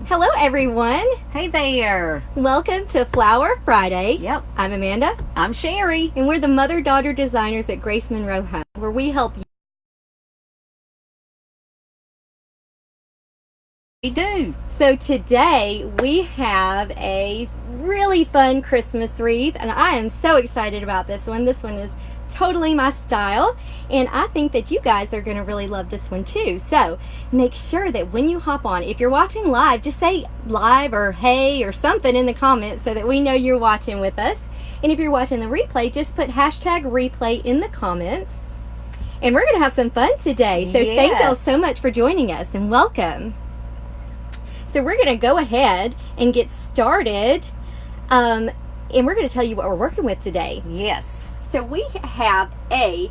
Hello everyone. Hey there. Welcome to Flower Friday. Yep. I'm Amanda. I'm Sherry. And we're the mother-daughter designers at Grace Monroe Home, where we help you. We do. So today we have a really fun Christmas wreath, and I am so excited about this one. This one is totally my style, and I think that you guys are going to really love this one too. So make sure that when you hop on, if you're watching live, just say live or hey or something in the comments so that we know you're watching with us. And if you're watching the replay, just put hashtag replay in the comments, and we're going to have some fun today. So Yes. Thank y'all so much for joining us, and welcome. So we're going to go ahead and get started, and we're going to tell you what we're working with today. Yes. So we have a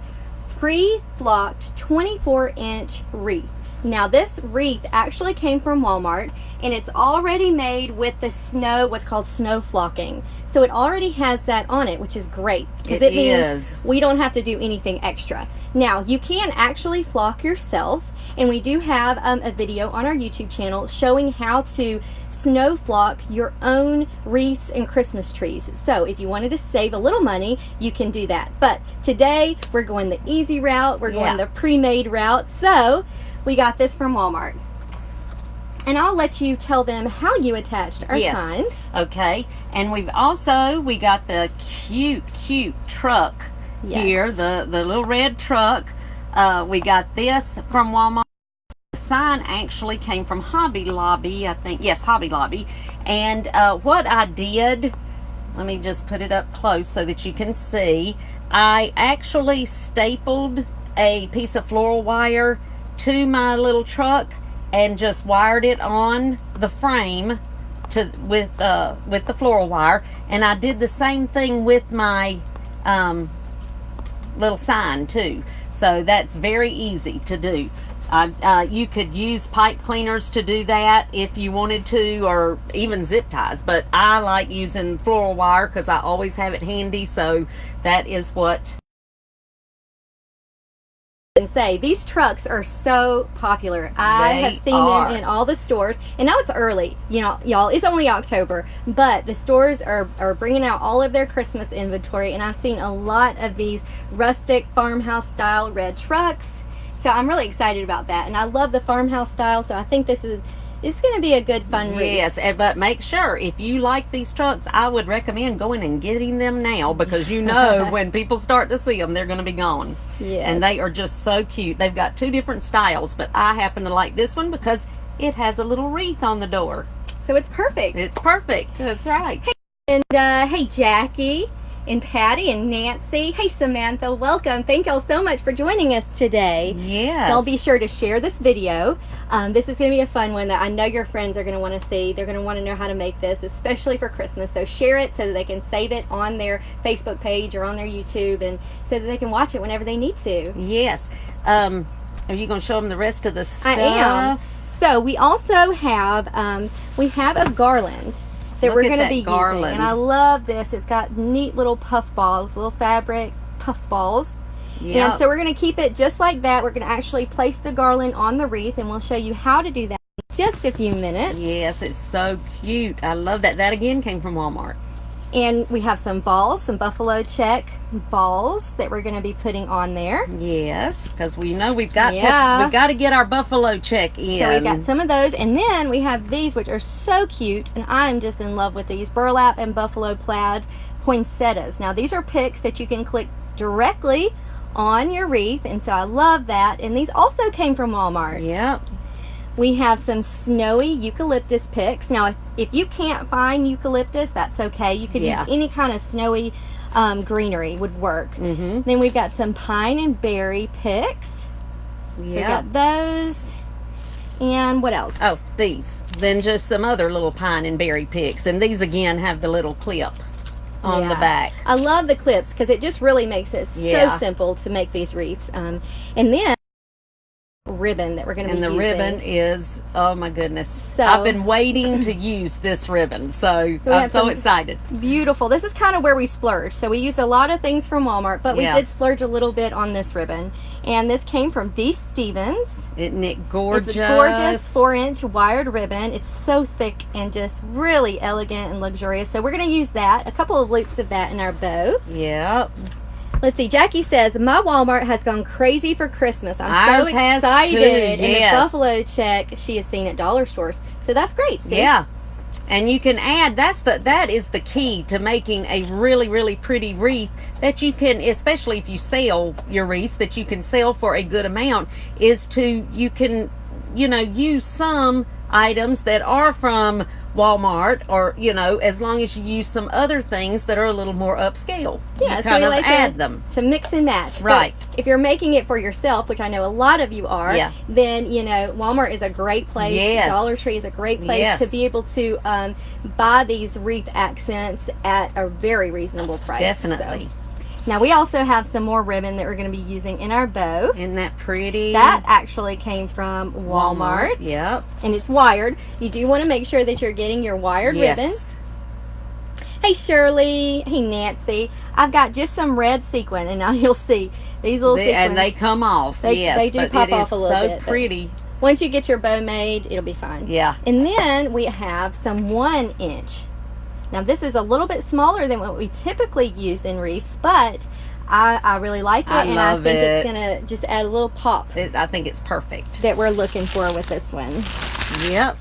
pre-flocked 24-inch wreath. Now this wreath actually came from Walmart, and it's already made with the snow, what's called snow flocking. So it already has that on it, which is great because it means we don't have to do anything extra. Now you can actually flock yourself, and we do have a video on our YouTube channel showing how to snow flock your own wreaths and Christmas trees. So if you wanted to save a little money, you can do that. But today we're going the easy route. We're going the pre-made route. So we got this from Walmart. And I'll let you tell them how you attached our signs. Okay. And we got the cute truck here, the little red truck. We got this from Walmart. The sign actually came from Hobby Lobby, I think. Yes, Hobby Lobby. And what I did, let me just put it up close so that you can see. I actually stapled a piece of floral wire to my little truck and just wired it on the frame with the floral wire. And I did the same thing with my little sign too. So that's very easy to do. You could use pipe cleaners to do that if you wanted to, or even zip ties, but I like using floral wire because I always have it handy. So that is what. And say these trucks are so popular. I have seen them in all the stores, and now it's early, you know, y'all, it's only October, but the stores are bringing out all of their Christmas inventory, and I've seen a lot of these rustic farmhouse style red trucks. So I'm really excited about that, and I love the farmhouse style, so I think it's going to be a good fun wreath. Yes, but make sure if you like these trucks, I would recommend going and getting them now, because you know when people start to see them, they're going to be gone. Yes. And they are just so cute. They've got two different styles, but I happen to like this one because it has a little wreath on the door. So it's perfect. It's perfect. That's right. And hey Jackie and Patty and Nancy. Hey Samantha, welcome. Thank y'all so much for joining us today. Yes. Y'all be sure to share this video. This is going to be a fun one that I know your friends are going to want to see. They're going to want to know how to make this, especially for Christmas. So share it so that they can save it on their Facebook page or on their YouTube, and so that they can watch it whenever they need to. Yes. Are you going to show them the rest of the stuff? I am. So we also have a garland that we're going to be using, and I love this. It's got neat little puff balls, little fabric puff balls. Yep. And so we're going to keep it just like that. We're going to actually place the garland on the wreath, and we'll show you how to do that in just a few minutes. Yes, it's so cute. I love that. That again came from Walmart. And we have some balls, some buffalo check balls that we're going to be putting on there. Yes, because we know we've got to get our buffalo check in. So we got some of those, and then we have these, which are so cute, and I'm just in love with these burlap and buffalo plaid poinsettias. Now these are picks that you can click directly on your wreath, and so I love that. And these also came from Walmart. Yep. We have some snowy eucalyptus picks. Now, if you can't find eucalyptus, that's okay. You could use any kind of snowy greenery would work. Mm-hmm. Then we've got some pine and berry picks. Yeah. We got those. And what else? Oh, these. Then just some other little pine and berry picks. And these, again, have the little clip on the back. I love the clips because it just really makes it so simple to make these wreaths. And then ribbon that we're going to be using. And the ribbon is, oh my goodness. So I've been waiting to use this ribbon, so I'm so excited. Beautiful. This is kind of where we splurged. So we used a lot of things from Walmart, but we did splurge a little bit on this ribbon. And this came from D. Stevens. Isn't it gorgeous? It's a gorgeous 4-inch wired ribbon. It's so thick and just really elegant and luxurious. So we're going to use that, a couple of loops of that in our bow. Yep. Let's see. Jackie says, my Walmart has gone crazy for Christmas. I'm Ours so has excited. too, And the yes. buffalo check she has seen at dollar stores. So that's great. See? Yeah. And you can add, that is the key to making a really, really pretty wreath that you can, especially if you sell your wreaths, that you can sell for a good amount, is you can, use some items that are from Walmart, or, as long as you use some other things that are a little more upscale. Yeah, you so kind we of like add them. To mix and match. Right. But if you're making it for yourself, which I know a lot of you are, Yeah. then, Walmart is a great place. Yes. Dollar Tree is a great place Yes. to be able to buy these wreath accents at a very reasonable price. Definitely. So. Now, we also have some more ribbon that we're going to be using in our bow. Isn't that pretty? That actually came from Walmart. Yep. And it's wired. You do want to make sure that you're getting your wired ribbon. Hey Shirley, hey Nancy. I've got just some red sequin, and now you'll see these little sequins. And they come off. They do but pop it off is a little so bit. But pretty. once you get your bow made, it'll be fine. Yeah. And then we have some 1-inch. Now this is a little bit smaller than what we typically use in wreaths, but I really like it, and I think it's gonna just add a little pop. I think it's perfect. That we're looking for with this one. Yep.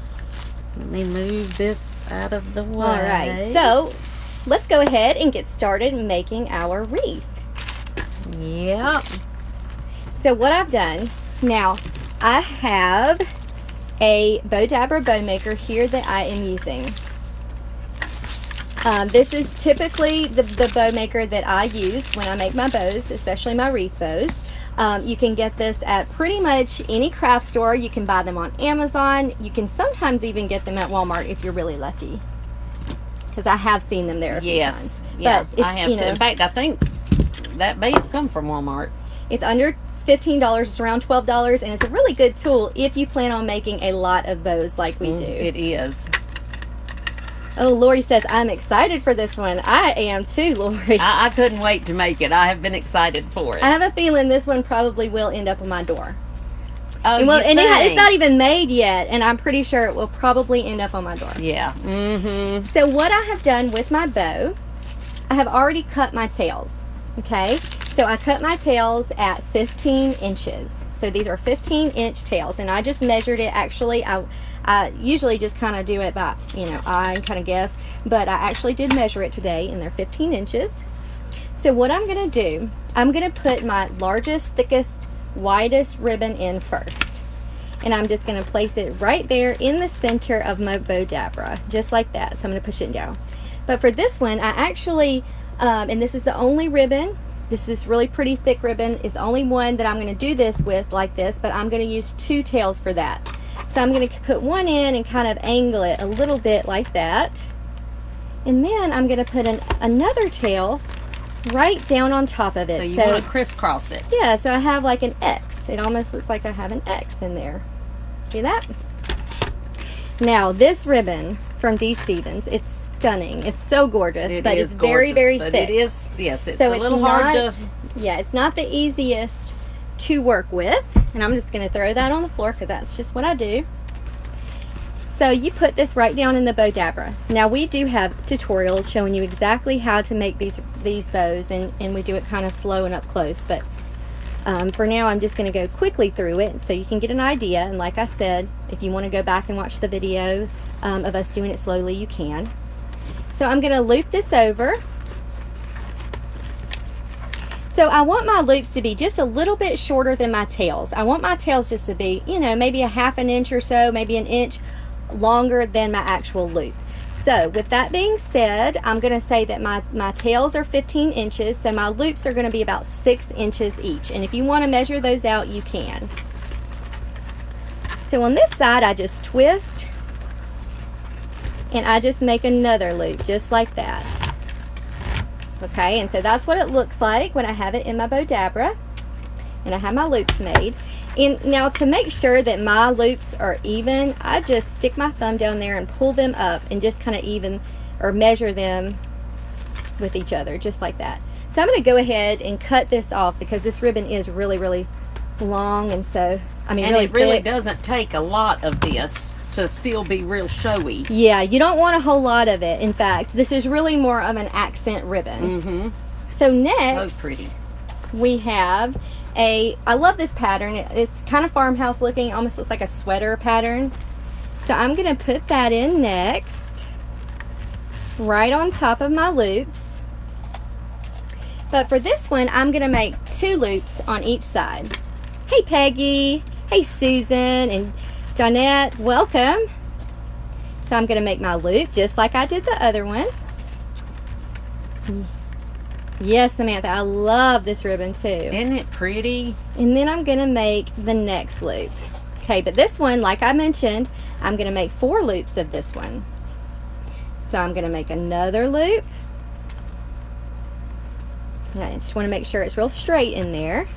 Let me move this out of the way. All right, so let's go ahead and get started making our wreath. Yep. So what I've done, now I have a Bow Dabber bow maker here that I am using. This is typically the bow maker that I use when I make my bows, especially my wreath bows. You can get this at pretty much any craft store. You can buy them on Amazon. You can sometimes even get them at Walmart if you're really lucky. Because I have seen them there a few times. Yeah, but I have to. In fact, I think that may have come from Walmart. It's under $15. It's around $12, and it's a really good tool if you plan on making a lot of bows like we do. It is. Oh, Lori says, I'm excited for this one. I am too, Lori. I couldn't wait to make it. I have been excited for it. I have a feeling this one probably will end up on my door. Oh, And it's not even made yet, and I'm pretty sure it will probably end up on my door. Yeah. Mm-hmm. So what I have done with my bow, I have already cut my tails. Okay? So I cut my tails at 15 inches. So these are 15-inch tails, and I just measured it. Actually, I usually just kind of do it by, eye and kind of guess, but I actually did measure it today, and they're 15 inches. So what I'm going to do, I'm going to put my largest, thickest, widest ribbon in first. And I'm just going to place it right there in the center of my bow dabra, just like that. So I'm going to push it down. But for this one, I actually, and this is the only ribbon, this is really pretty thick ribbon, is the only one that I'm going to do this with like this, but I'm going to use 2 tails for that. So I'm going to put one in and kind of angle it a little bit like that. And then I'm going to put another tail right down on top of it. So you want to crisscross it. Yeah, so I have like an X. It almost looks like I have an X in there. See that? Now, this ribbon from D. Stevens, it's stunning. It's so gorgeous, but it's very, very thick. It is, yes, it's so a little hard to... Yeah, it's not the easiest to work with. And I'm just going to throw that on the floor because that's just what I do. So you put this right down in the bow dabra. Now we do have tutorials showing you exactly how to make these bows, and we do it kind of slow and up close. But for now, I'm just going to go quickly through it so you can get an idea. And like I said, if you want to go back and watch the video of us doing it slowly, you can. So I'm going to loop this over. So I want my loops to be just a little bit shorter than my tails. I want my tails just to be, maybe a ½ an inch or so, maybe an inch longer than my actual loop. So with that being said, I'm going to say that my tails are 15 inches, so my loops are going to be about 6 inches each. And if you want to measure those out, you can. So on this side, I just twist, and I just make another loop, just like that. Okay, and so that's what it looks like when I have it in my bow dabra and I have my loops made. And now to make sure that my loops are even, I just stick my thumb down there and pull them up and just kind of even or measure them with each other, just like that. So I'm going to go ahead and cut this off because this ribbon is really, really long, and so, I mean, and really it really thick. doesn't take a lot of this to still be real showy. Yeah, you don't want a whole lot of it. In fact, this is really more of an accent ribbon. Mm-hmm. So next, So pretty. we have I love this pattern. It's kind of farmhouse looking, almost looks like a sweater pattern. So I'm going to put that in next, right on top of my loops. But for this one, I'm going to make 2 loops on each side. Hey Peggy, hey Susan, and Jonette, welcome. So I'm going to make my loop just like I did the other one. Yes, Samantha, I love this ribbon too. Isn't it pretty? And then I'm going to make the next loop. Okay, but this one, like I mentioned, I'm going to make 4 loops of this one. So I'm going to make another loop. Now, I just want to make sure it's real straight in there.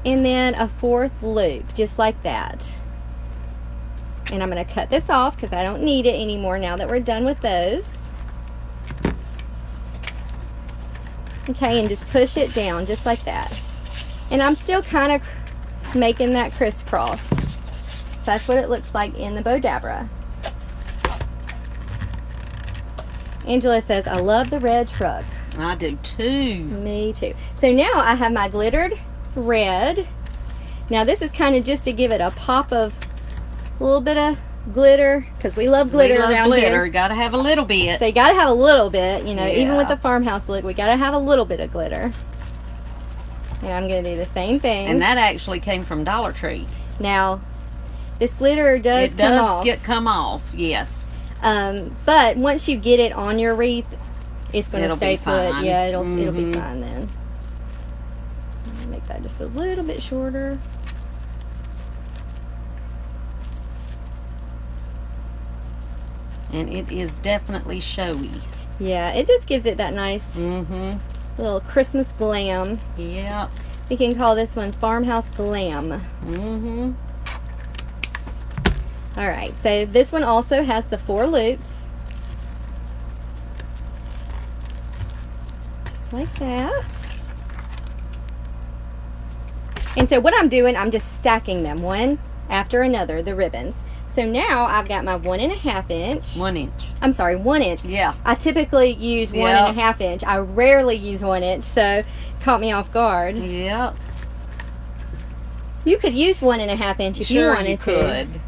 And then a 4th loop, just like that. And I'm going to cut this off because I don't need it anymore now that we're done with those. Okay, and just push it down just like that. And I'm still kind of making that crisscross. That's what it looks like in the Bodabra. Angela says, I love the red truck. I do too. Me too. So now I have my glittered red. Now this is kind of just to give it a pop of a little bit of glitter, because we love glitter around here. Gotta have a little bit. So you gotta have a little bit, you know, even Yeah. with the farmhouse look, we gotta have a little bit of glitter. And I'm gonna do the same thing. And that actually came from Dollar Tree. Now, this glitter does come off. Come off, yes. But once you get it on your wreath, it's gonna It'll stay be put. fine. Yeah, it'll be fine then. Make that just a little bit shorter. And it is definitely showy. Yeah, it just gives it that nice little Christmas glam. Yep. We can call this one Farmhouse Glam. All right, so this one also has the 4 loops. Just like that. And so what I'm doing, I'm just stacking them one after another, the ribbons. So now I've got my 1.5 inch. 1 inch. I'm sorry, 1 inch. Yeah. I typically use 1.5 inch. I rarely use 1 inch, so caught me off guard. Yep. You could use 1.5 inch if you wanted to. Could.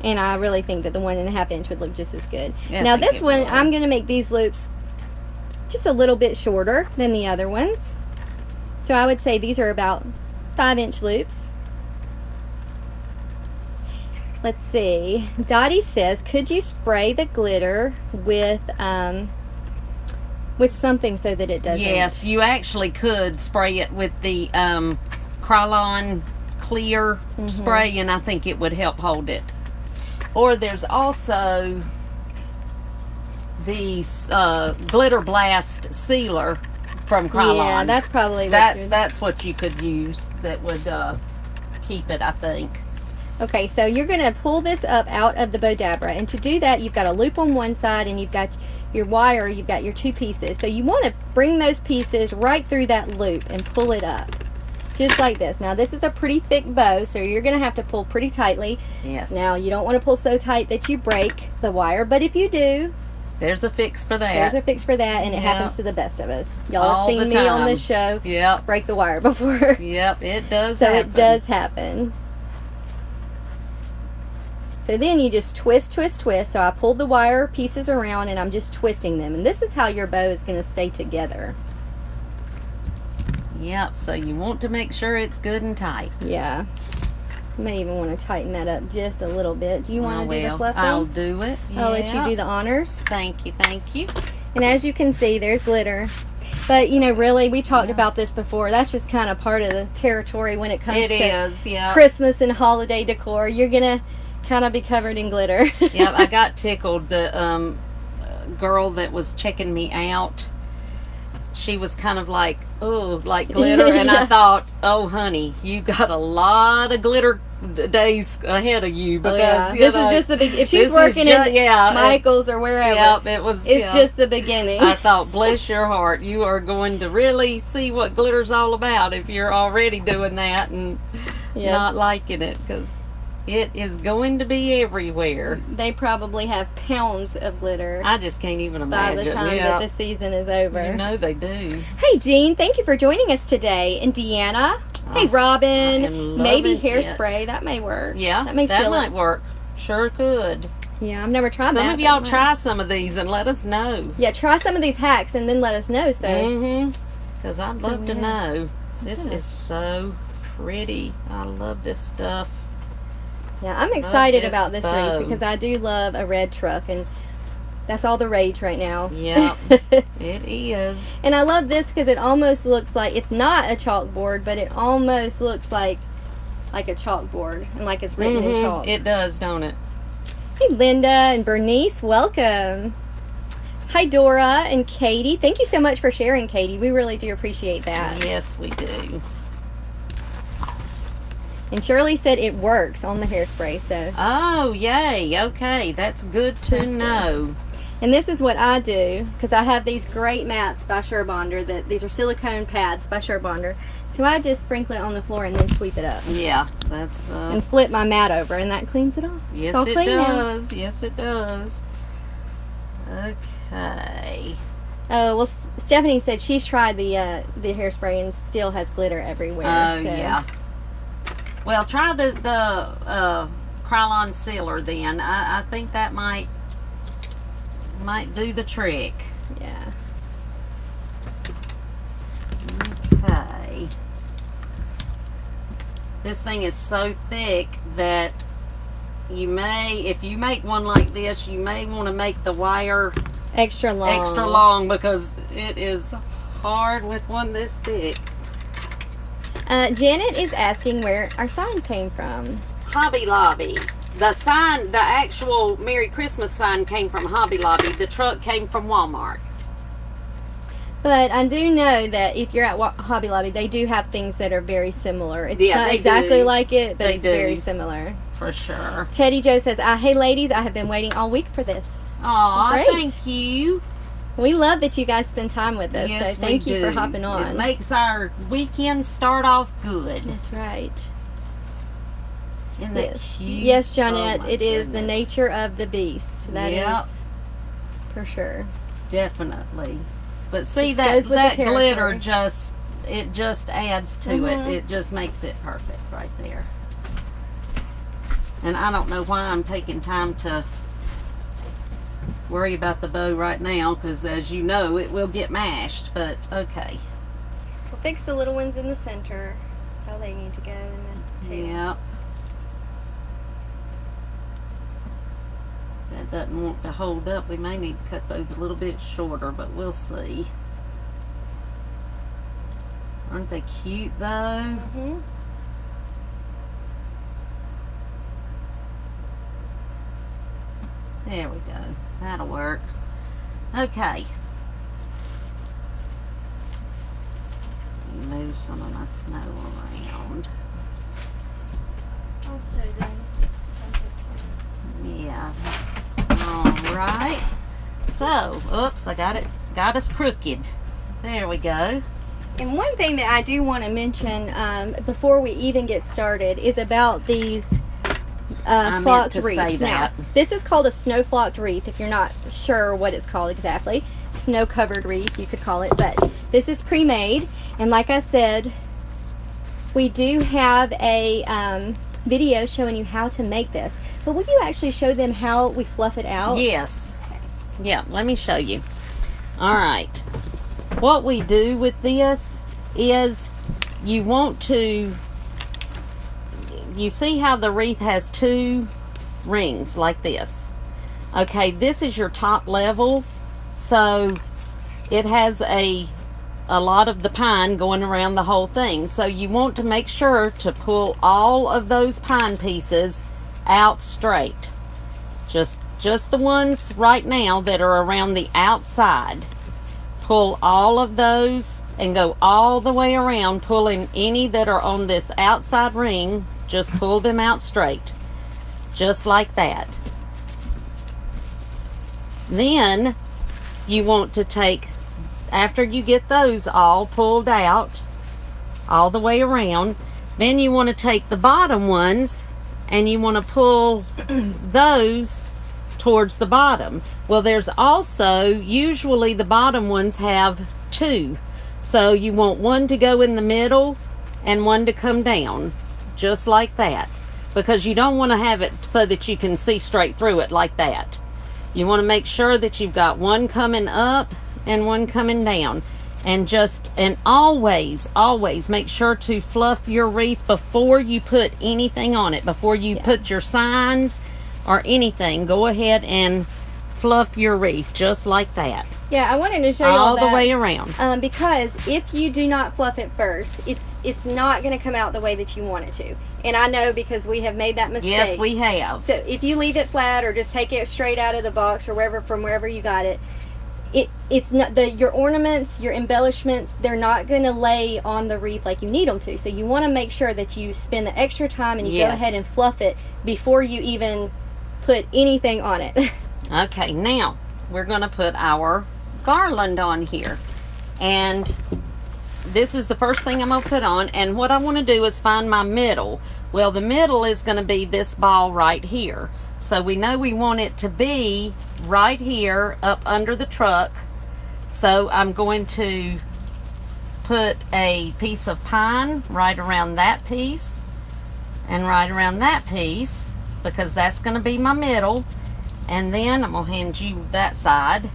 And I really think that the 1.5 inch would look just as good. I Now think this it one, would. I'm going to make these loops just a little bit shorter than the other ones. So I would say these are about 5-inch loops. Let's see. Dottie says, could you spray the glitter with something so that it doesn't? Yes, you actually could spray it with the Krylon clear spray, and I think it would help hold it. Or there's also the Glitter Blast sealer from Krylon. Yeah, that's probably what that's what you could use that would keep it, I think. Okay, so you're going to pull this up out of the Bodabra, and to do that you've got a loop on one side and you've got your wire, you've got your 2 pieces. So you want to bring those pieces right through that loop and pull it up. Just like this. Now this is a pretty thick bow, so you're going to have to pull pretty tightly. Yes. Now you don't want to pull so tight that you break the wire, but if you do, there's a fix for that. there's a fix for that, and it Yep. happens to the best of us. Y'all have All seen the me on time. this show Yep. break the wire before. Yep, it does So happen. it does happen. So then you just twist, twist, twist. So I pulled the wire pieces around and I'm just twisting them. And this is how your bow is going to stay together. Yep, so you want to make sure it's good and tight. Yeah. You may even want to tighten that up just a little bit. Do you want to do the fluffing? I'll do it. I'll let you do the honors. Thank you, thank you. And as you can see, there's glitter. But, you know, really, we talked about this before. That's just kind of part of the territory when it comes to Christmas and holiday decor. You're going to kind of be covered in glitter. Yep, I got tickled. The girl that was checking me out, she was kind of like, oh, like glitter. And Yeah. I thought, oh, honey, you got a lot of glitter days ahead of you because this is just the beginning. If she's working at Michael's or wherever, it's just the beginning. I thought, bless your heart, you are going to really see what glitter's all about if you're already doing that and not liking it, because it is going to be everywhere. They probably have pounds of glitter. I just can't even imagine. By the time that the season is over. You know they do. Hey, Jean, thank you for joining us today. And Deanna. Hey, Robin. Maybe hairspray. That may work. Yeah, that might work. Sure could. Yeah, I've never tried that. Some of y'all try some of these and let us know. Yeah, try some of these hacks and then let us know. So, because I'd love to know. This is so pretty. I love this stuff. Yeah, I'm excited about this wreath because I do love a red truck, and that's all the rage right now. Yeah, it is. And I love this because it almost looks like, it's not a chalkboard, but it almost looks like a chalkboard and like it's written in chalk. It does, don't it? Hey, Linda and Bernice, welcome. Hi, Dora and Katie. Thank you so much for sharing, Katie. We really do appreciate that. Yes, we do. And Shirley said it works on the hairspray, so. Oh, yay. Okay, that's good to know. Good. And this is what I do, because I have these great mats by Surebonder. These are silicone pads by Surebonder. So I just sprinkle it on the floor and then sweep it up. Yeah, that's... and flip my mat over, and that cleans it off. Yes, it does. Yes, it does. Okay. Oh, well, Stephanie said she's tried the hairspray and still has glitter everywhere. Oh, yeah. Well, try the Krylon sealer then. I think that might do the trick. Yeah. Okay. This thing is so thick that you may, if you make one like this, you may want to make the wire extra long because it is hard with one this thick. Janet is asking where our sign came from. Hobby Lobby. The sign, the actual Merry Christmas sign came from Hobby Lobby. The truck came from Walmart. But I do know that if you're at Hobby Lobby, they do have things that are very similar. It's not exactly like it, but it's very similar. For sure. Teddy Joe says, hey ladies, I have been waiting all week for this. Aw, thank you. We love that you guys spend time with us. Yes, so thank you for hopping on. It makes our weekend start off good. That's right. Isn't that cute? Yes, Johnette, it is the nature of the beast. That is for sure. Definitely. But see, that glitter just adds to it. It just makes it perfect right there. And I don't know why I'm taking time to worry about the bow right now, because as you know, it will get mashed, but okay. We'll fix the little ones in the center, how they need to go in the tail. Yep. That doesn't want to hold up. We may need to cut those a little bit shorter, but we'll see. Aren't they cute though? There we go. That'll work. Okay. Move some of my snow around. I'll show them. Yeah. Alright. So, oops, I got us crooked. There we go. And one thing that I do want to mention before we even get started is about these flocked wreaths. Now, this is called a snow flocked wreath, if you're not sure what it's called exactly. Snow covered wreath, you could call it, but this is pre-made, and like I said, we do have a video showing you how to make this. But will you actually show them how we fluff it out? Yes. Yeah, let me show you. Alright. What we do with this is you want to, you see how the wreath has two rings like this. Okay, this is your top level, so it has a lot of the pine going around the whole thing. So you want to make sure to pull all of those pine pieces out straight. Just the ones right now that are around the outside. Pull all of those and go all the way around, pulling any that are on this outside ring Just pull them out straight. Just like that. Then you want to take, after you get those all pulled out, all the way around, then you want to take the bottom ones and you want to pull those towards the bottom. Well, there's also, usually the bottom ones have two. So you want one to go in the middle and one to come down, just like that. Because you don't want to have it so that you can see straight through it like that. You want to make sure that you've got one coming up and one coming down. And always make sure to fluff your wreath before you put anything on it. Before you put your signs or anything, go ahead and fluff your wreath just like that. Yeah, I wanted to show you all that, the way around. Because if you do not fluff it first, it's not going to come out the way that you want it to. And I know because we have made that mistake. Yes, we have. So if you leave it flat or just take it straight out of the box or wherever you got it, it's not your ornaments, your embellishments, they're not going to lay on the wreath like you need them to. So you want to make sure that you spend the extra time and you go ahead and fluff it before you even put anything on it. Okay, now we're going to put our garland on here. And this is the first thing I'm going to put on. And what I want to do is find my middle. Well, the middle is going to be this ball right here. So we know we want it to be right here up under the truck. So I'm going to put a piece of pine right around that piece and right around that piece, because that's going to be my middle. And then I'm going to hand you that side,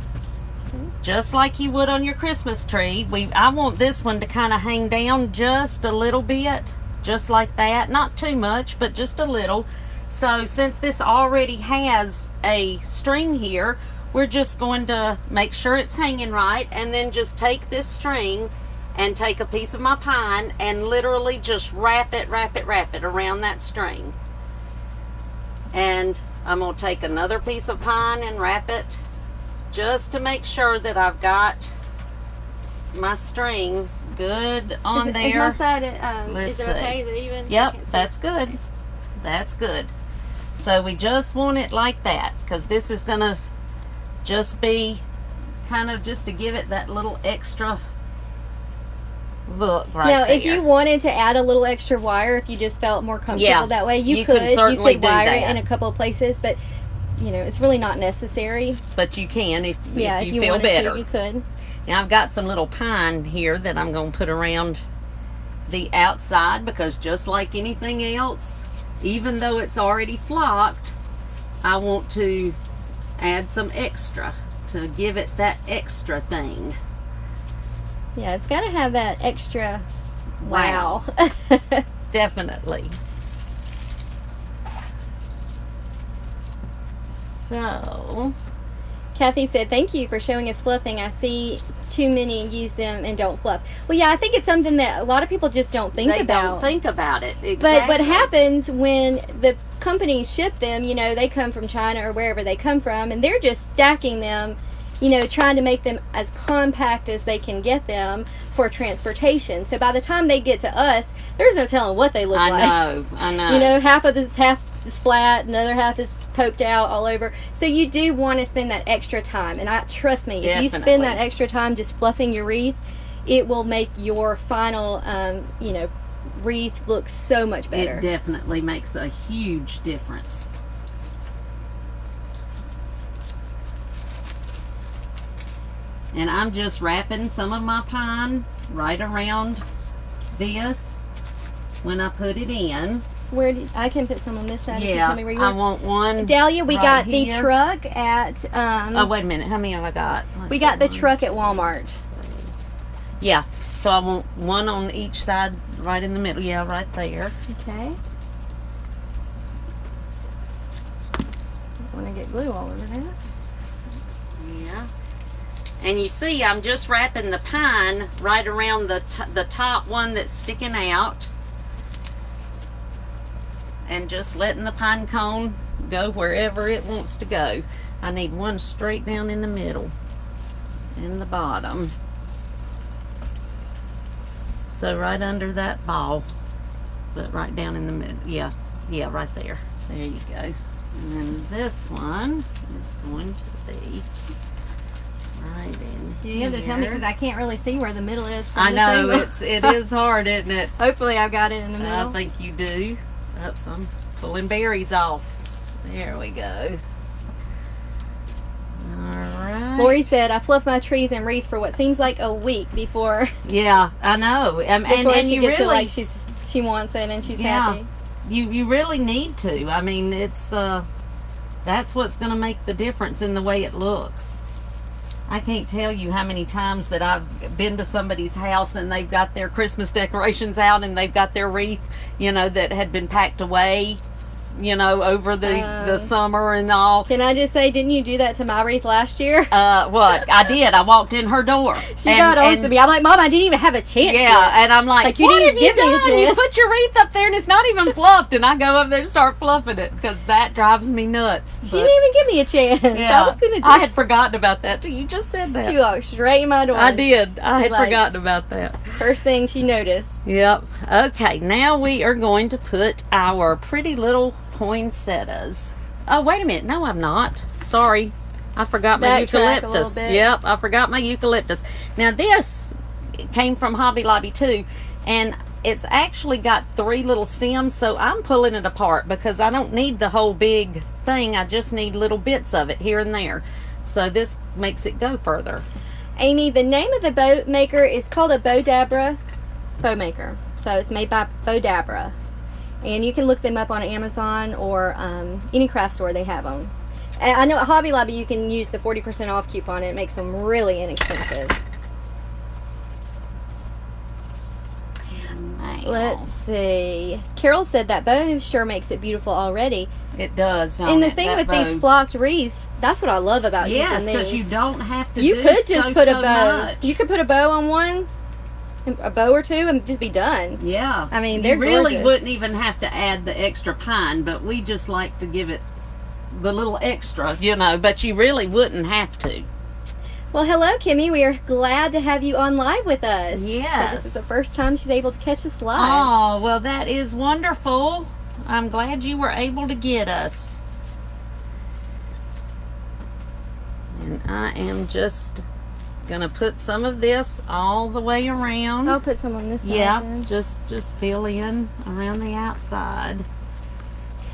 just like you would on your Christmas tree. I want this one to kind of hang down just a little bit, just like that. Not too much, but just a little. So since this already has a string here, we're just going to make sure it's hanging right, and then just take this string and take a piece of my pine and literally just wrap it around that string. And I'm going to take another piece of pine and wrap it just to make sure that I've got my string good on there. Is my side, is it okay? Is it even? Yep, that's good. That's good. So we just want it like that, because this is going to just be kind of just to give it that little extra look right now, there. if you wanted to add a little extra wire, if you just felt more comfortable that way, you could certainly do wire that. it in a couple of places, but you know, it's really not necessary. But you can if you feel wanted better. To, you could. Now I've got some little pine here that I'm going to put around the outside, because just like anything else, even though it's already flocked, I want to add some extra to give it that extra thing. Yeah, it's got to have that extra wow. Definitely. So, Kathy said, thank you for showing us fluffing. I see too many use them and don't fluff. Well, yeah, I think it's something that a lot of people just don't think about. They don't think about it. Exactly. But what happens when the companies ship them, you know, they come from China or wherever they come from, and they're just stacking them, you know, trying to make them as compact as they can get them for transportation. So by the time they get to us, there's no telling what they look like. I know. You know, half is flat, another half is poked out all over. So you do want to spend that extra time. And trust me, Definitely. if you spend that extra time just fluffing your wreath, it will make your final, you know, wreath look so much better. It definitely makes a huge difference. And I'm just wrapping some of my pine right around this when I put it in. I can put some on this side. Yeah, if you tell me where you I want one. Dahlia, we got here. the truck at. Oh, wait a minute. How many have I got? We got the truck at Walmart. Yeah. So I want one on each side, right in the middle. Yeah, right there. Okay. Want to get glue all over that? Yeah. And you see, I'm just wrapping the pine right around the top one that's sticking out. And just letting the pine cone go wherever it wants to go. I need one straight down in the middle, in the bottom. So right under that ball. but right down in the middle. Yeah, right there. There you go. And then this one is going to be right in here. You have to tell me because I can't really see where the middle is. I know, it is hard, isn't it? Hopefully I've got it in the middle. I think you do. Oops, I'm pulling berries off. There we go. Alright. Lori said, I fluff my trees and wreaths for what seems like a week before. Yeah, I know. And she you gets really, it like she wants it and she's happy. You really need to. I mean, it's that's what's going to make the difference in the way it looks. I can't tell you how many times that I've been to somebody's house and they've got their Christmas decorations out and they've got their wreath, that had been packed away, over the summer and all. Can I just say, didn't you do that to my wreath last year? What? I did. I walked in her door. She got on to me. I'm like, Mom, I didn't even have a chance. Yeah, and I'm like you what didn't have you give me a done? You chance. put your wreath up there and it's not even fluffed, and I go up there and start fluffing it because that drives me nuts. She didn't even give me a chance. Yeah, I was gonna do I had forgotten about that too. You just said that. She walked straight in my door. I did. I had like, forgotten about that. First thing she noticed. Yep. Okay, now we are going to put our pretty little poinsettias. Oh, wait a minute. No, I'm not. Sorry. I forgot my eucalyptus. Yep, I forgot my eucalyptus. Now, this came from Hobby Lobby too, and it's actually got 3 little stems, so I'm pulling it apart because I don't need the whole big thing. I just need little bits of it here and there. So this makes it go further. Amy, the name of the bow maker is called a Bodabra bow maker. So it's made by Bodabra. And you can look them up on Amazon or any craft store, they have them. And I know at Hobby Lobby you can use the 40% off coupon. It makes them really inexpensive. Let's see. Carol said that bow sure makes it beautiful already. It does, don't And the it, thing that with bow. these flocked wreaths, that's what I love about using these. Yes, because you don't have to You do could just put a bow. much. You could put a bow on one, a bow or two, and just be done. Yeah. I mean, they're you really gorgeous. wouldn't even have to add the extra pine, but we just like to give it the little extra, but you really wouldn't have to. Well, hello, Kimmy. We are glad to have you on live with us. Yes. So this is the first time she's able to catch us live. Oh, well, that is wonderful. I'm glad you were able to get us. And I am just going to put some of this all the way around. I'll put some on this side. Yeah, then. just fill in around the outside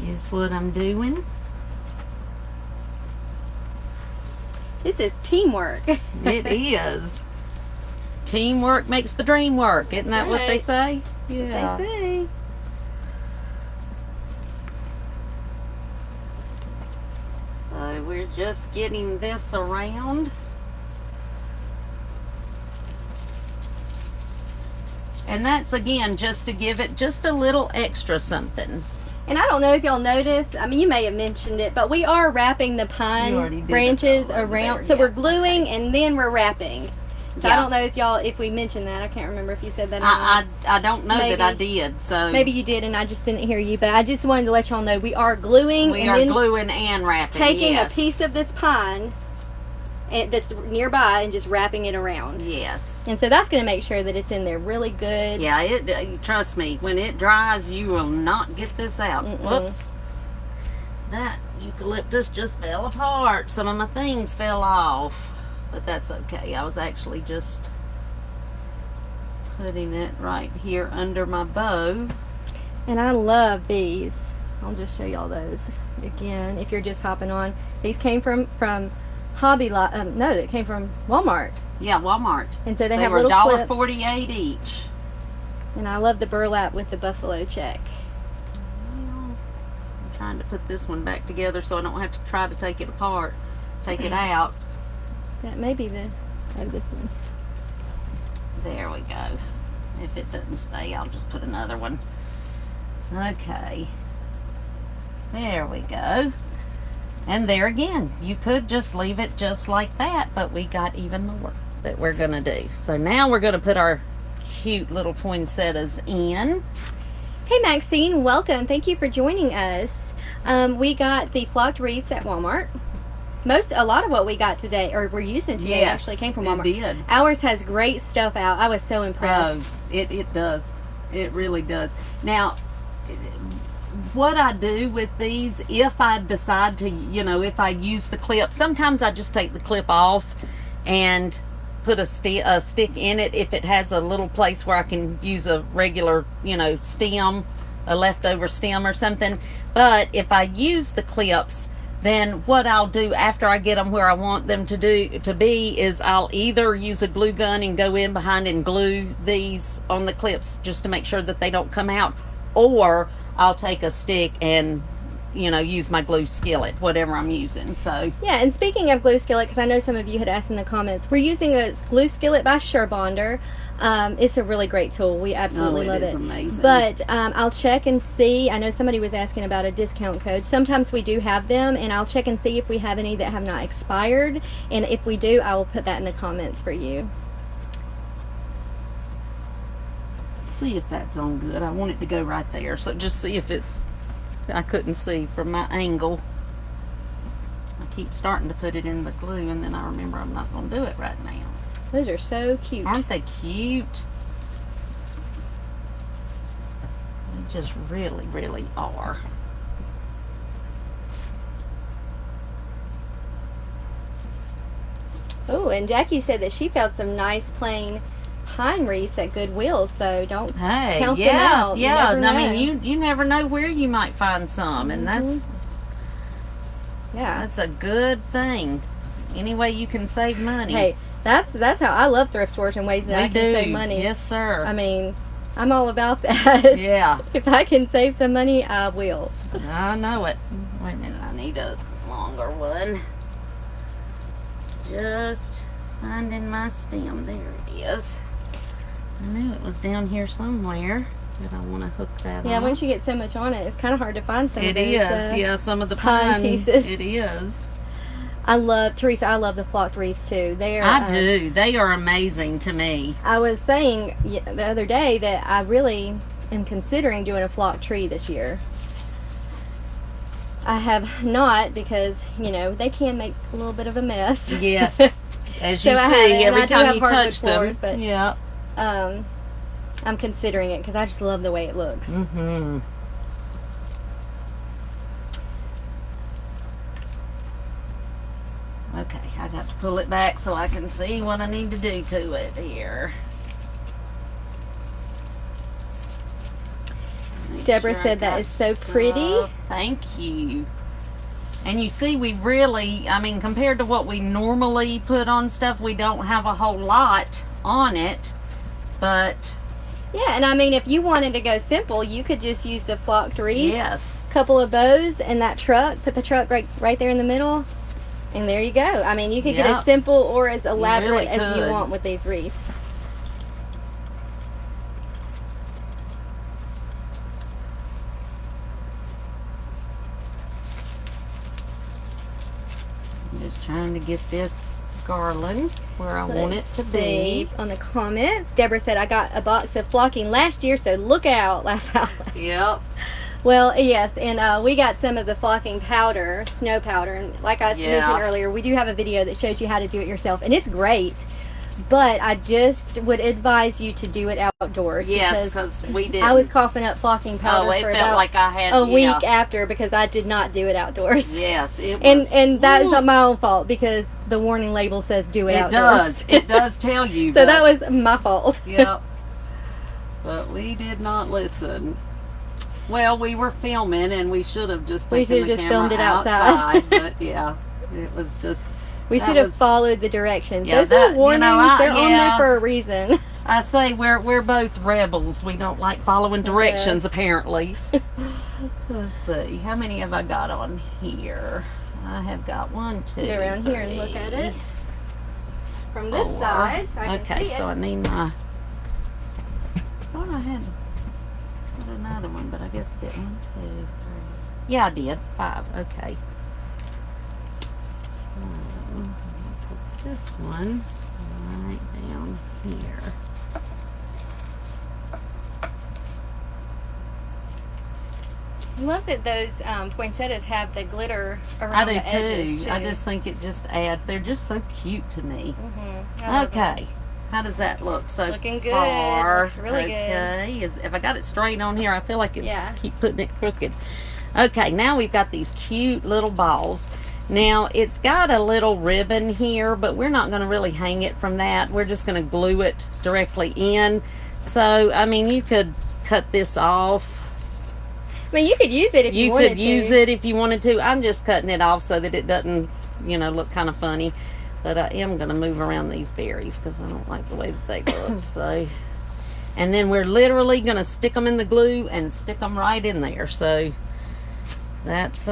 is what I'm doing. This is teamwork. It is. Teamwork makes the dream work. Isn't that what they say? Yeah. They say. So we're just getting this around. And that's, again, just to give it just a little extra something. And I don't know if y'all noticed, I mean, you may have mentioned it, but we are wrapping the pine branches around. There, so yeah. we're gluing and then we're wrapping. So Yeah. I don't know if we mentioned that. I can't remember if you said that or not. I don't know Maybe. that I did. So Maybe you did and I just didn't hear you. But I just wanted to let y'all know we are gluing we and are then gluing and wrapping. taking yes. a piece of this pine that's nearby and just wrapping it around. Yes. And so that's going to make sure that it's in there really good. Yeah, trust me, when it dries, you will not get this out. Whoops. That eucalyptus just fell apart. Some of my things fell off. But that's okay. I was actually just putting it right here under my bow. And I love these. I'll just show y'all those again if you're just hopping on. These came from Hobby Lobby. No, they came from Walmart. Yeah, Walmart. And so they have were little clips. $1.48 each. And I love the burlap with the buffalo check. Well, I'm trying to put this one back together so I don't have to try to take it apart, take it out. That may be this one. There we go. If it doesn't stay, I'll just put another one. Okay. There we go. And there again, you could just leave it just like that, but we got even more that we're going to do. So now we're going to put our cute little poinsettias in. Hey Maxine, welcome. Thank you for joining us. We got the flocked wreaths at Walmart. A lot of what we got today, or we're using today, actually came from Walmart. It did. Ours has great stuff out. I was so impressed. Oh, it does. It really does. Now, what I do with these, if I decide to, you know, if I use the clip, sometimes I just take the clip off and put a stick in it if it has a little place where I can use a regular, you know, stem, a leftover stem or something. But if I use the clips, then what I'll do after I get them where I want them to be is I'll either use a glue gun and go in behind and glue these on the clips just to make sure that they don't come out, or I'll take a stick and, you know, use my glue skillet, whatever I'm using. So yeah, and speaking of glue skillet, because I know some of you had asked in the comments, we're using a glue skillet by Surebonder. It's a really great tool. We absolutely love it. It is amazing. But I'll check and see. I know somebody was asking about a discount code. Sometimes we do have them, and I'll check and see if we have any that have not expired. And if we do, I will put that in the comments for you. See if that's on good. I want it to go right there. So just see if it's... I couldn't see from my angle. I keep starting to put it in the glue, and then I remember I'm not going to do it right now. Those are so cute. Aren't they cute? They just really, really are. Oh, and Jackie said that she found some nice plain pine wreaths at Goodwill, so don't count them out. Yeah, You never I know. mean, you never know where you might find some, and that's a good thing. Any way you can save money. Hey, that's how I love thrift stores and ways that I can save money. Yes, sir. I mean, I'm all about that. Yeah. If I can save some money, I will. I know it. Wait a minute, I need a longer one. Just finding my stem. There it is. I knew it was down here somewhere, but I want to hook that Yeah, on. once you get so much on it, it's kind of hard to find some of It those, is, yeah, some of the pine pieces. It is. I love, Teresa, I love the flocked wreaths too. They are, I do. They are amazing to me. I was saying the other day that I really am considering doing a flocked tree this year. I have not, because, you know, they can make a little bit of a mess. Yes. As So you I see, haven't, and every I do time have you hardwood touch floors, them. but Yeah. I'm considering it because I just love the way it looks. Mm-hmm. Okay, I got to pull it back so I can see what I need to do to it here. Make Deborah sure I said that got is so pretty. stuff. Thank you. And you see, we really, I mean, compared to what we normally put on stuff, we don't have a whole lot on it, but... Yeah, and I mean, if you wanted to go simple, you could just use the flocked wreath. Yes. Couple of bows and that truck. Put the truck right there in the middle, and there you go. I mean, you could get as simple or as elaborate really as you could. want with these wreaths. I'm just trying to get this garland where I want it to See, be. on the comments, Deborah said, I got a box of flocking last year, so look out. Laugh out loud. Yep. Well, yes, and we got some of the flocking powder, snow powder, and like I mentioned earlier, we do have a video that shows you how to do it yourself, and it's great. But I just would advise you to do it outdoors. Yes, because we did. I was coughing up flocking powder it for felt about like I had a week after because I did not do it outdoors. Yes, it was. And that is not my own fault because the warning label says do it outdoors. It does tell you. So that was my fault. Yep. But we did not listen. Well, we were filming and we should have just taken the camera filmed it outside. But yeah, it was just... We should have followed the directions. Yeah, those are warnings. They're on there for a reason. I say we're both rebels. We don't like following directions, apparently. Let's see. How many have I got on here? I have got 1, 2, Go around 3. here and look at it. From this side, so I can see so it. I need my... I thought I had another one, but I guess I did 1, 2, 3. Yeah, I did. 5. Okay. Put this one right down here. I love that those poinsettias have the glitter I around do the edges too. I just think it just adds. They're just so cute to me. Mm-hmm. Okay. How does that look so Looking good. far? Looks really good. Okay. If I got it straight on here, I feel like it keep putting it crooked. Okay, now we've got these cute little balls. Now, it's got a little ribbon here, but we're not going to really hang it from that. We're just going to glue it directly in. So, I mean, you could cut this off. I mean, you could use it if you wanted to. You could use it if you wanted to. I'm just cutting it off so that it doesn't, you know, look kind of funny. But I am going to move around these berries because I don't like the way that they look. So, and then we're literally going to stick them in the glue and stick them right in there. So, that's...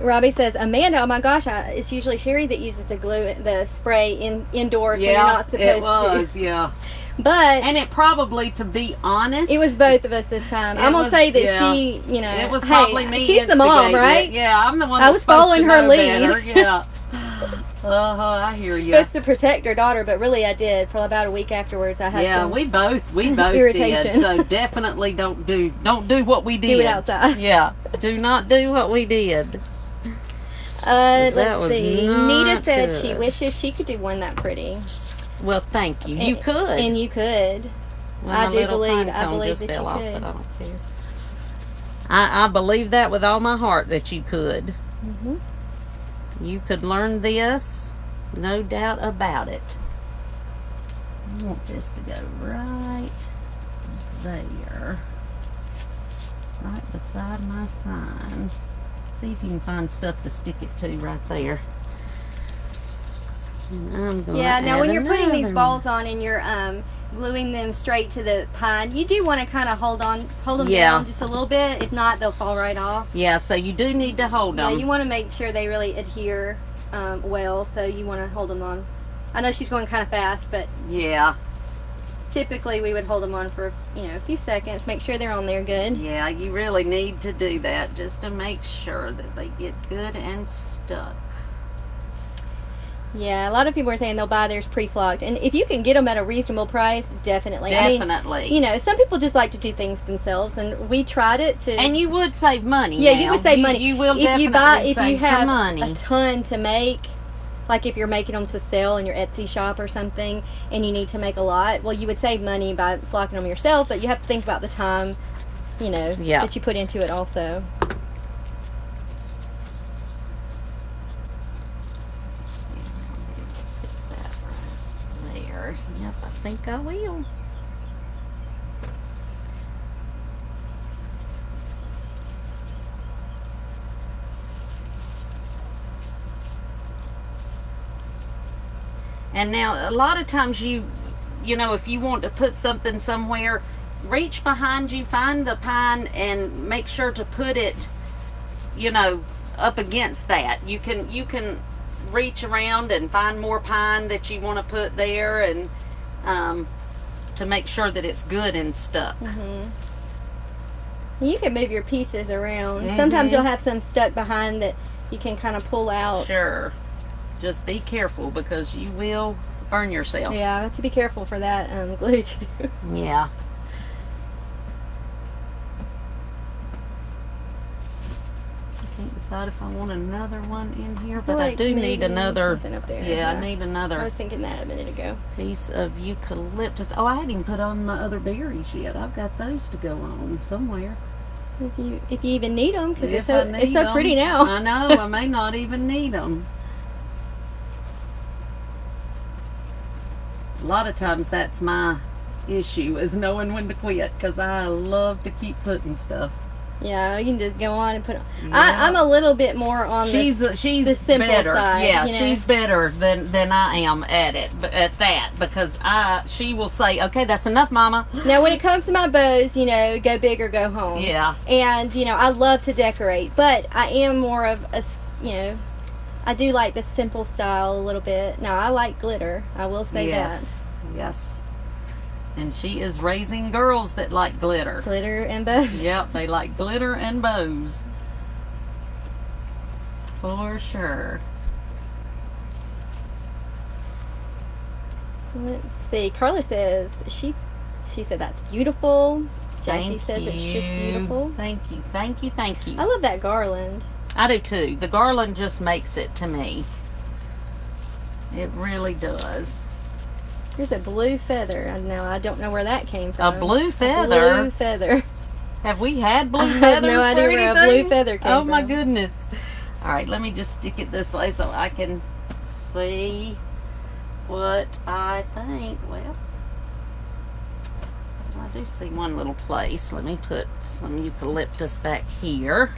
Robbie says, Amanda, oh my gosh, it's usually Sherry that uses the spray indoors when you're not supposed it was, to. Yeah. But and it probably, to be honest, it was both of us this time. I'm gonna say that she, you know, it was probably me. She's the mom, right? Yeah, I'm the one. I was following her lead. Better. Yeah. I hear you. She's supposed to protect her daughter, but really, I did for about a week afterwards. I had some we both irritation. did. So definitely don't do what we did. Do it outside. Yeah, do not do what we did. Let's see. Nita said she wishes she could do one that pretty. Well, thank you. You could. And you could. Well, I believe just that you fell off, could. but I don't care. I believe that with all my heart that you could. Mm-hmm. You could learn this, no doubt about it. I want this to go right there, right beside my sign. See if you can find stuff to stick it to right there. Now when you're putting these balls on and you're gluing them straight to the pine, you do want to kind of hold them down just a little bit. If not, they'll fall right off. Yeah, so you do need to hold them. Yeah, you want to make sure they really adhere well, so you want to hold them on. I know she's going kind of fast, but yeah, typically we would hold them on for a few seconds, make sure they're on there good. Yeah, you really need to do that just to make sure that they get good and stuck. Yeah, a lot of people are saying they'll buy theirs pre-flocked, and if you can get them at a reasonable price, definitely. Definitely. I mean, some people just like to do things themselves, and we tried it too. And you would save money. Yeah, you would save money. You will if you save have some money. a ton to make, like if you're making them to sell in your Etsy shop or something, and you need to make a lot, well, you would save money by flocking them yourself, but you have to think about the time, that you put into it also. Yep, I think I will. And now, a lot of times if you want to put something somewhere, reach behind you, find the pine, and make sure to put it, up against that. You can reach around and find more pine that you want to put there, and to make sure that it's good and stuck. Mm-hmm. You can move your pieces around. Mm-hmm. Sometimes you'll have some stuck behind that you can kind of pull out. Sure. Just be careful because you will burn yourself. Yeah, have to be careful for that glue too. Yeah. I can't decide if I want another one in here, but I do need another. Up there. Yeah, I need another. I was thinking that a minute ago. Piece of eucalyptus. Oh, I hadn't even put on my other berries yet. I've got those to go on somewhere. If you even need them, because it's so pretty now. I know. I may not even need them. A lot of times that's my issue, is knowing when to quit, because I love to keep putting stuff. Yeah, you can just go on and put. Yeah. I'm a little bit more on she's the simple better. side. Yeah, she's better than I am at that, because she will say, okay, that's enough, Mama. Now, when it comes to my bows, go big or go home. Yeah. And I love to decorate, but I am more of a I do like the simple style a little bit. Now, I like glitter. I will say that. Yes. And she is raising girls that like glitter. Glitter and bows. Yep, they like glitter and bows. For sure. Let's see. Carla says she said that's beautiful. Jackie says it's just beautiful. Thank you. Thank you. Thank you. I love that garland. I do too. The garland just makes it to me. It really does. Here's a blue feather. Now I don't know where that came from. A blue feather? A blue feather. Have we had blue feathers? I have no idea where a blue feather came from. Oh my goodness. All right, let me just stick it this way so I can see what I think. Well, I do see one little place. Let me put some eucalyptus back here.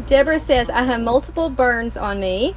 Deborah says, I have multiple burns on me,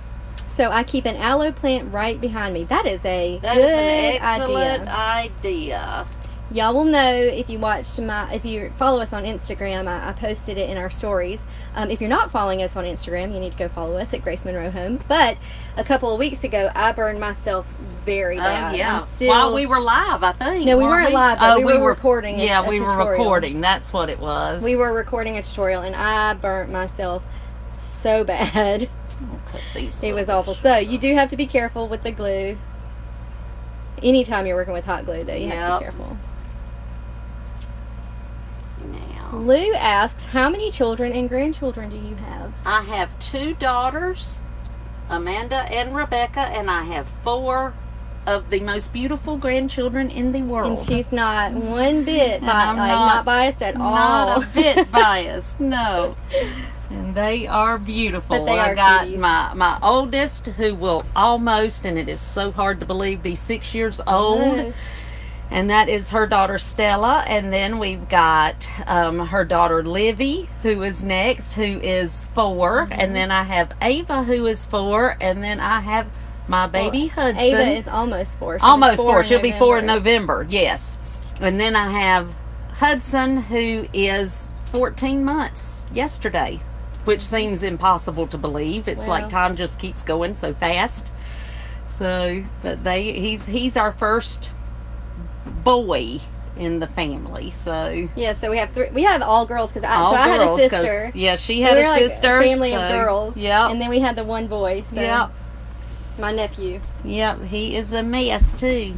so I keep an aloe plant right behind me. That is an excellent idea. Y'all will know if you if you follow us on Instagram. I posted it in our stories. If you're not following us on Instagram, you need to go follow us at Grace Monroe Home. But a couple of weeks ago, I burned myself very bad. Yeah. While we were live, I think. No, we weren't live, but we were recording a we tutorial. were recording. That's what it was. We were recording a tutorial, and I burnt myself so bad. I'll cut these. It was awful. So you do have to be careful with the glue. Anytime you're working with hot glue, though, you have to be careful. Lou asks, how many children and grandchildren do you have? I have 2 daughters, Amanda and Rebecca, and I have 4 of the most beautiful grandchildren in the world. And she's not one bit not biased at all. Not a bit biased, no. And they are beautiful. But they are got cuties. my oldest, who will almost, and it is so hard to believe, be 6 years old. Almost. And that is her daughter Stella, and then we've got her daughter Livy, who is next, who is 4, and then I have Ava, who is 4, and then I have my baby Hudson. Ava is almost 4. Almost 4. She'll be 4 in November. Yes, and then I have Hudson, who is 14 months yesterday, which seems impossible to believe. It's like time just keeps going so fast. So, but he's our first boy in the family. So yeah, so we have 3. We have all girls because I had a sister. Yeah, she had a sister. A family of girls. Yeah, and then we had the one boy. So yep. My nephew. Yep, he is a mess too.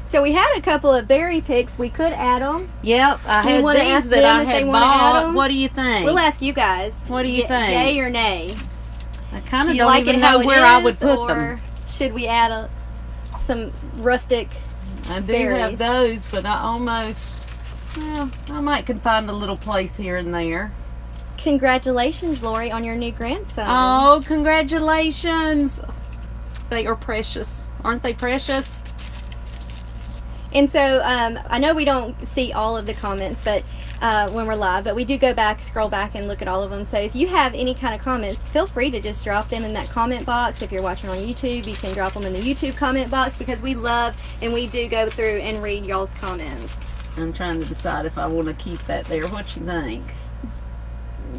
So we had a couple of berry picks. We could add them. Yep, I had these that I had bought. What do you think? We'll ask you guys. What do you think? Yay or nay? I kind of don't even know where I would put them. Should we add some rustic? I do have those, but I might could find a little place here and there. Congratulations, Lori, on your new grandson. Oh, congratulations. They are precious. Aren't they precious? And so, I know we don't see all of the comments, but when we're live, but we do go back, scroll back, and look at all of them. So if you have any kind of comments, feel free to just drop them in that comment box. If you're watching on YouTube, you can drop them in the YouTube comment box, because we love and we do go through and read y'all's comments. I'm trying to decide if I want to keep that there. What you think?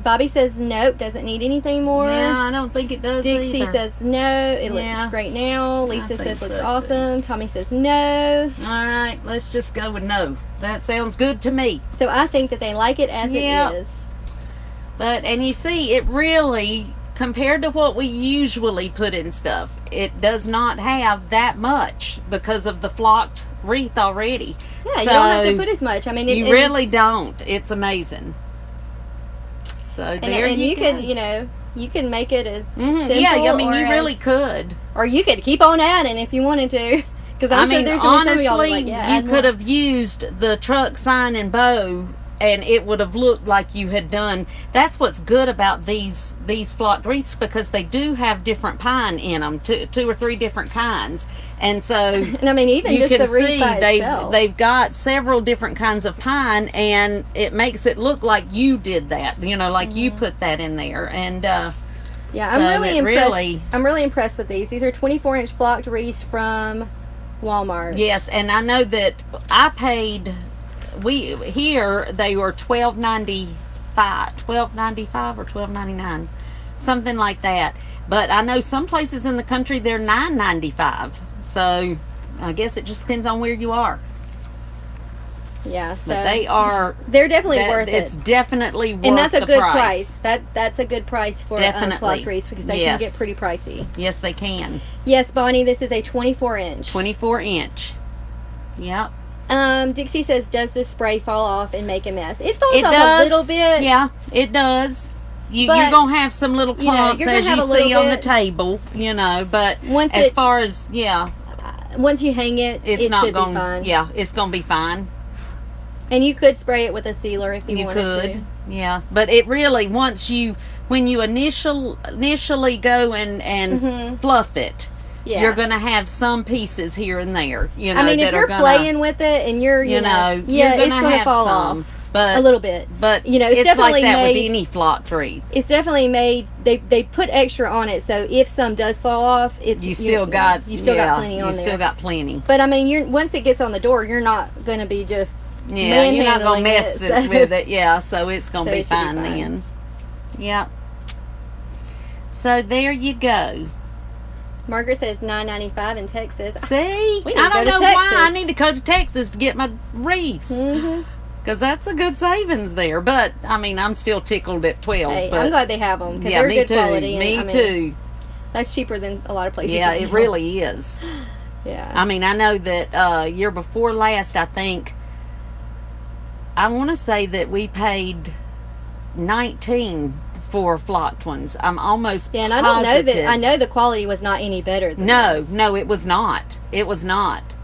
Bobby says nope, doesn't need anything more. Yeah, I don't think it does Dixie either. says no, it looks great now. Lisa says looks awesome. Tommy says no. All right, let's just go with no. That sounds good to me. So I think that they like it as it is. And you see, it really, compared to what we usually put in stuff, it does not have that much because of the flocked wreath already. Yeah, you don't have to put as much. I mean, you really don't. It's amazing. So there you can, you can make it as simple. Yeah, I mean, you really could. Or you could keep on adding if you wanted to. Because I'm sure there's going to be some of y'all like, you could have used the truck sign and bow, and it would have looked like you had done. That's what's good about these flocked wreaths, because they do have different pine in them, 2 or 3 different kinds. And so, and I mean, even you just can the wreath see by itself. they've got several different kinds of pine, and it makes it look like you did that. Like you put that in there. And yeah, so I'm really impressed. I'm really impressed with these. These are 24-inch flocked wreaths from Walmart. Yes, and I know that I paid. Here they were $12.95 or $12.99, something like that. But I know some places in the country they're $9.95. So I guess it just depends on where you are. Yeah, so but they're definitely worth it. It's definitely worth and that's a the good price. That's a good price for flocked wreaths, because they can get pretty pricey. Yes, they can. Yes, Bonnie, this is a 24-inch. 24-inch. Yep. Dixie says, does the spray fall off and make a mess? It falls off a little bit. Yeah, it does. You're going to have some little clumps as you see on the table, but as far as, once you hang it, it's it not should going. be fine. Yeah, it's going to be fine. And you could spray it with a sealer if you wanted could. to. Yeah, but it really when you initially go and fluff it. Yeah. You're going to have some pieces here and there, you know. I mean, if you're playing with it and you're going to have fall some, off, but a little bit. But you know, it's definitely like that with any flocked wreath. It's definitely made. They put extra on it, so if some does fall off, you still got plenty on there. You still got plenty. But I mean, once it gets on the door, you're not going to be just you're not going to mess with it. Yeah, so it's going to be fine then. Yep. So there you go. Margaret says $9.95 in Texas. See? I don't know why I need to go to Texas to get my wreaths. Because that's a good savings there. But, I mean, I'm still tickled at 12. Hey, but, I'm glad they have them. Because they're good quality. Me too. That's cheaper than a lot of places. Yeah, it really is. Yeah. I mean, I know that year before last, I think, I want to say that we paid $19 for flocked ones. I'm almost and positive. I don't know that. I know the quality was not any better than this. No, it was not. It was not.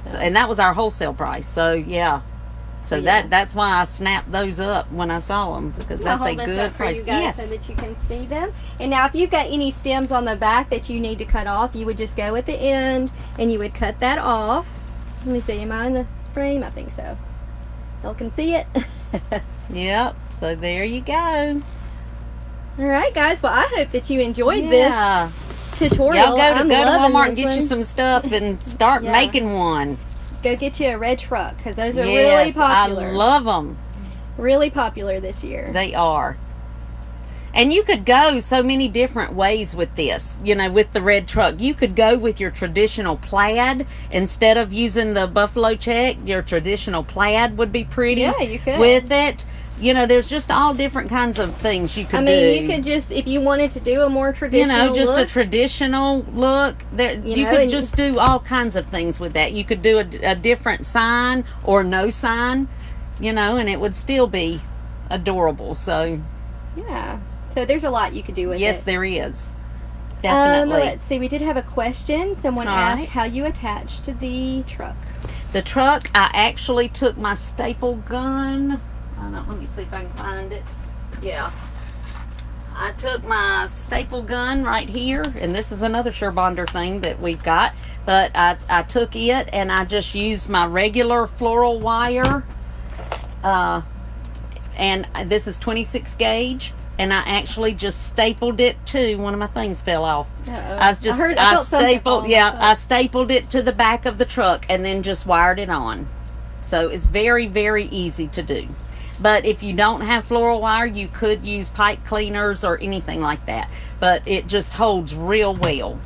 So, and that was our wholesale price. So yeah. So that's why I snapped those up when I saw them, because that's a good price. For you guys so that you can see them. And now, if you've got any stems on the back that you need to cut off, you would just go at the end and you would cut that off. Let me see. Am I in the frame? I think so. Y'all can see it. Yep. So there you go. All right, guys. Well, I hope that you enjoyed this tutorial. Y'all go to Walmart and get you some stuff and start making one. Go get you a red truck, because those are really popular. I love them. Really popular this year. They are. And you could go so many different ways with this, you know, with the red truck. You could go with your traditional plaid. Instead of using the buffalo check, your traditional plaid would be pretty. Yeah, you could. With it. You know, there's just all different kinds of things you could do. I mean, you could just, if you wanted to do a more traditional a traditional look, you could just do all kinds of things with that. You could do a different sign or no sign, you know, and it would still be adorable. So, yeah. So there's a lot you could do with it. Yes, there is. Definitely. Let's see. We did have a question. Someone asked how you attached the truck. The truck, I actually took my staple gun. Let me see if I can find it. Yeah. I took my staple gun right here, and this is another Surebonder thing that we've got, but I took it and I just used my regular floral wire, and this is 26 gauge, and I actually just stapled it to, one of my things fell off. I stapled it to the back of the truck and then just wired it on. So it's very, very easy to do. But if you don't have floral wire, you could use pipe cleaners or anything like that. But it just holds real well.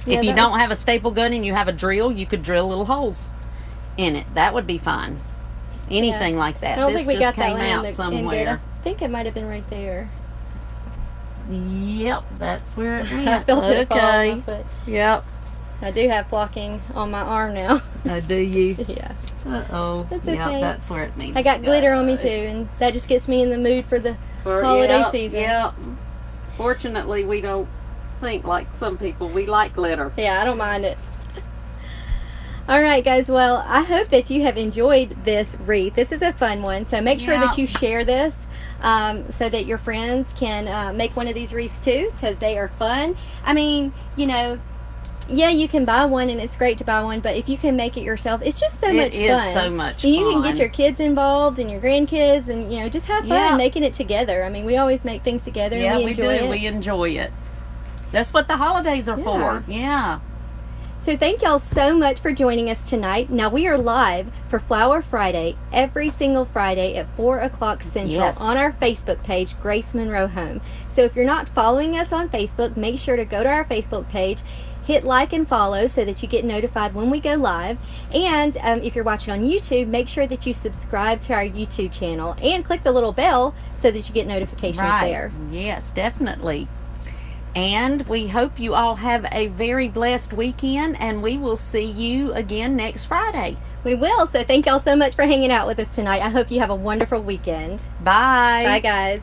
Yeah, if you don't have a staple gun and you have a drill, you could drill little holes in it. That would be fine. Anything like that. I don't this think we just got came that out somewhere. I think it might have been right there. Yep, that's where it went. I felt it fall on my foot. Yep. I do have flocking on my arm now. Do you? Yeah. Uh-oh. That's okay. Yep, that's where it needs to I got glitter on me too, and that just gets me in the mood for the holiday season. Yep. Fortunately, we don't think like some people. We like glitter. Yeah, I don't mind it. All right, guys. Well, I hope that you have enjoyed this wreath. This is a fun one, so make sure that you share this so that your friends can make one of these wreaths too, because they are fun. I mean, you know, yeah, you can buy one, and it's great to buy one, but if you can make it yourself, it's just so much fun. It is so much fun. You can get your kids involved and your grandkids, and, you know, just have fun making it together. I mean, we always make things together, and we enjoy it. We enjoy it. That's what the holidays are for. Yeah. So thank y'all so much for joining us tonight. Now, we are live for Flower Friday every single Friday at 4 o'clock Central on our Facebook page, Grace Monroe Home. So if you're not following us on Facebook, make sure to go to our Facebook page, hit like and follow so that you get notified when we go live. And if you're watching on YouTube, make sure that you subscribe to our YouTube channel and click the little bell so that you get notifications there. Yes, definitely. And we hope you all have a very blessed weekend, and we will see you again next Friday. We will. So thank y'all so much for hanging out with us tonight. I hope you have a wonderful weekend. Bye. Bye, guys.